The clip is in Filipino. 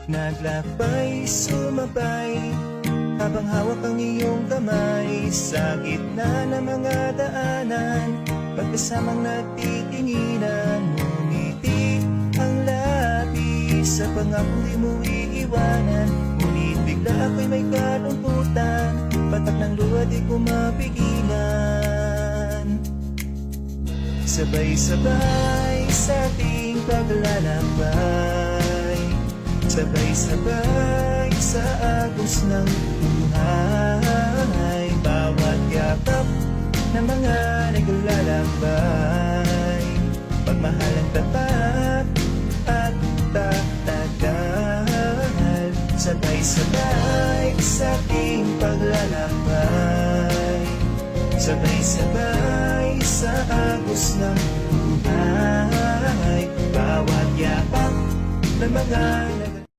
Naglakbay, sumabay, habang hawak ang iyong kamay. Sa gitna ng mga daanan, pagkasamang nagtitinginan. Ngumiti ang labi, sa pangakong di mo iiwanan. Ngunit bigla ako'y may kalungkutan, patak ng luha di ko mapigilan. Sabay-sabay sa ating paglalakbay, sabay-sabay sa agos ng buhay. Bawat yakap ng mga naglalakbay, pagmahal ang tapat at tatagal. Sabay-sabay sa ating paglalakbay, sabay-sabay sa agos ng buhay. Bawat yakap ng mga